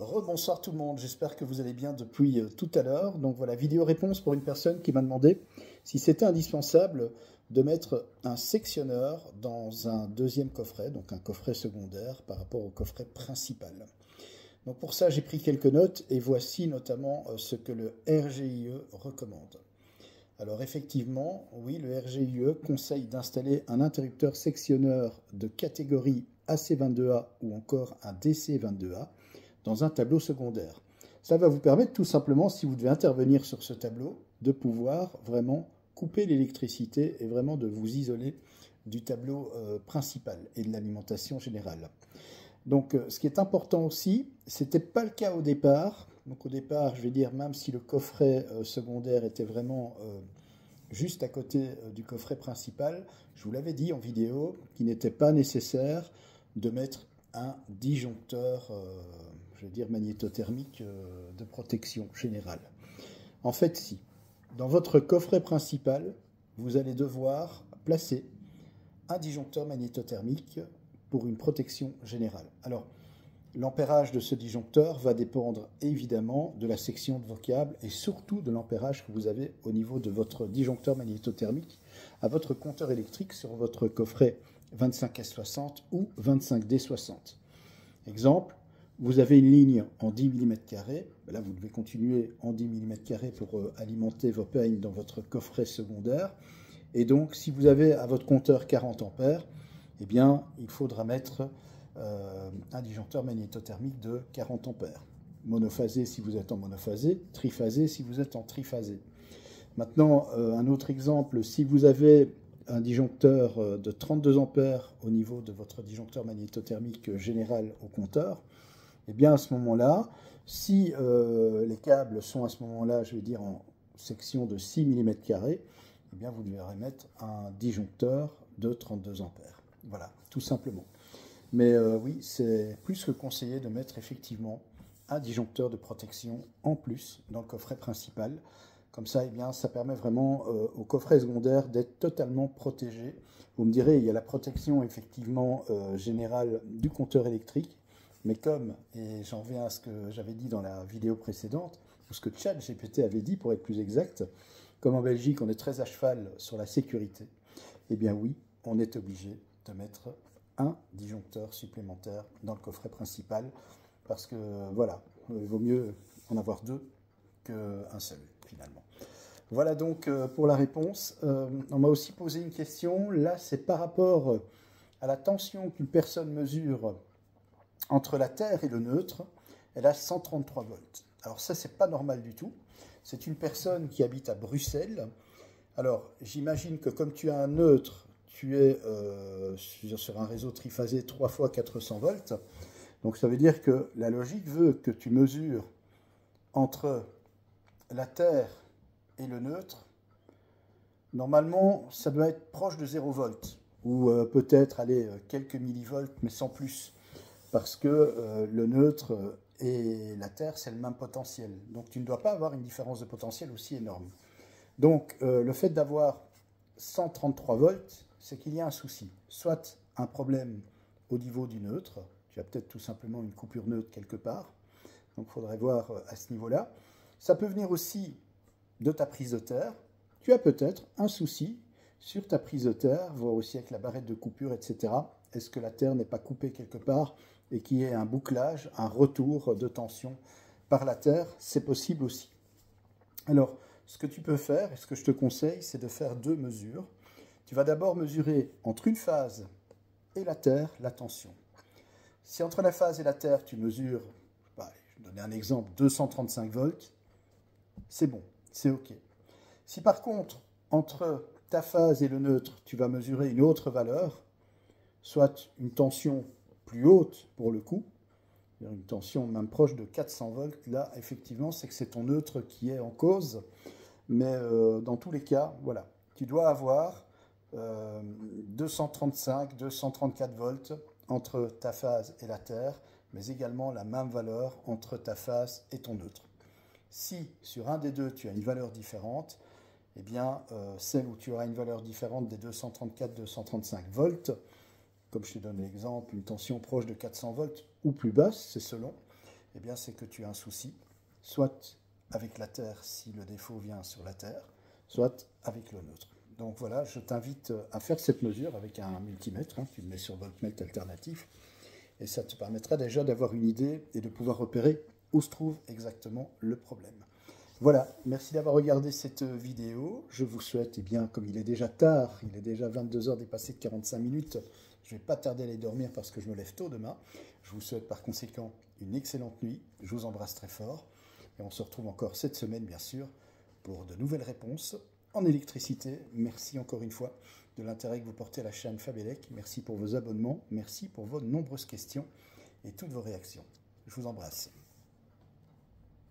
Rebonsoir tout le monde, j'espère que vous allez bien depuis tout à l'heure. Donc voilà, vidéo réponse pour une personne qui m'a demandé si c'était indispensable de mettre un sectionneur dans un deuxième coffret, donc un coffret secondaire par rapport au coffret principal. Donc pour ça, j'ai pris quelques notes et voici notamment ce que le RGIE recommande. Alors effectivement, oui, le RGIE conseille d'installer un interrupteur sectionneur de catégorie AC22A ou encore un DC22A dans un tableau secondaire. Ça va vous permettre tout simplement, si vous devez intervenir sur ce tableau, de pouvoir vraiment couper l'électricité et vraiment de vous isoler du tableau principal et de l'alimentation générale. Donc ce qui est important aussi, ce n'était pas le cas au départ. Donc au départ, je vais dire, même si le coffret secondaire était vraiment juste à côté du coffret principal, je vous l'avais dit en vidéo qu'il n'était pas nécessaire de mettre un disjoncteur, je vais dire magnétothermique de protection générale. En fait, si. Dans votre coffret principal, vous allez devoir placer un disjoncteur magnétothermique pour une protection générale. Alors, l'ampérage de ce disjoncteur va dépendre évidemment de la section de vos câbles et surtout de l'ampérage que vous avez au niveau de votre disjoncteur magnétothermique à votre compteur électrique sur votre coffret 25S60 ou 25D60. Exemple, vous avez une ligne en 10 mm, là vous devez continuer en 10 mm pour alimenter vos peignes dans votre coffret secondaire. Et donc, si vous avez à votre compteur 40 ampères, eh bien, il faudra mettre un disjoncteur magnétothermique de 40 ampères. Monophasé si vous êtes en monophasé, triphasé si vous êtes en triphasé. Maintenant, un autre exemple, si vous avez un disjoncteur de 32 ampères au niveau de votre disjoncteur magnétothermique général au compteur, eh bien à ce moment-là, si les câbles sont à ce moment-là, je vais dire en section de 6 mm, eh bien vous devrez mettre un disjoncteur de 32 ampères. Voilà, tout simplement. Mais oui, c'est plus que conseillé de mettre effectivement un disjoncteur de protection en plus dans le coffret principal. Comme ça, eh bien, ça permet vraiment au coffret secondaire d'être totalement protégé. Vous me direz, il y a la protection effectivement générale du compteur électrique, mais comme, et j'en reviens à ce que j'avais dit dans la vidéo précédente, ou ce que ChatGPT avait dit pour être plus exact, comme en Belgique on est très à cheval sur la sécurité, eh bien oui, on est obligé de mettre un disjoncteur supplémentaire dans le coffret principal, parce que voilà, il vaut mieux en avoir deux qu'un seul finalement. Voilà donc pour la réponse. On m'a aussi posé une question, là c'est par rapport à la tension qu'une personne mesure entre la Terre et le neutre, elle a 133 volts. Alors ça c'est pas normal du tout, c'est une personne qui habite à Bruxelles. Alors j'imagine que comme tu as un neutre, tu es sur un réseau triphasé 3 fois 400 volts, donc ça veut dire que la logique veut que tu mesures entre la Terre et le neutre, normalement, ça doit être proche de 0 volts, ou peut-être aller quelques millivolts, mais sans plus, parce que le neutre et la Terre, c'est le même potentiel. Donc tu ne dois pas avoir une différence de potentiel aussi énorme. Donc le fait d'avoir 133 volts, c'est qu'il y a un souci. Soit un problème au niveau du neutre, tu as peut-être tout simplement une coupure neutre quelque part, donc il faudrait voir à ce niveau-là. Ça peut venir aussi de ta prise de terre. Tu as peut-être un souci sur ta prise de terre, voir aussi avec la barrette de coupure, etc. Est-ce que la terre n'est pas coupée quelque part et qu'il y ait un bouclage, un retour de tension par la terre? C'est possible aussi. Alors, ce que tu peux faire, et ce que je te conseille, c'est de faire deux mesures. Tu vas d'abord mesurer entre une phase et la terre la tension. Si entre la phase et la terre, tu mesures, je vais donner un exemple, 235 volts, c'est bon, c'est OK. Si par contre, entre ta phase et le neutre, tu vas mesurer une autre valeur, soit une tension plus haute pour le coup, une tension même proche de 400 volts, là, effectivement, c'est que c'est ton neutre qui est en cause. Mais dans tous les cas, voilà, tu dois avoir 235, 234 volts entre ta phase et la Terre, mais également la même valeur entre ta phase et ton neutre. Si sur un des deux, tu as une valeur différente, eh bien, celle où tu auras une valeur différente des 234-235 volts, comme je te donne l'exemple, une tension proche de 400 volts ou plus basse, c'est selon, eh bien c'est que tu as un souci, soit avec la Terre si le défaut vient sur la Terre, soit avec le neutre. Donc voilà, je t'invite à faire cette mesure avec un multimètre, hein, tu le mets sur voltmètre alternatif, et ça te permettra déjà d'avoir une idée et de pouvoir repérer où se trouve exactement le problème. Voilà, merci d'avoir regardé cette vidéo. Je vous souhaite, eh bien, comme il est déjà tard, il est déjà 22 h dépassé de 45 minutes, je ne vais pas tarder à aller dormir parce que je me lève tôt demain. Je vous souhaite par conséquent une excellente nuit, je vous embrasse très fort, et on se retrouve encore cette semaine, bien sûr, pour de nouvelles réponses en électricité. Merci encore une fois de l'intérêt que vous portez à la chaîne Fabelec. Merci pour vos abonnements, merci pour vos nombreuses questions et toutes vos réactions. Je vous embrasse.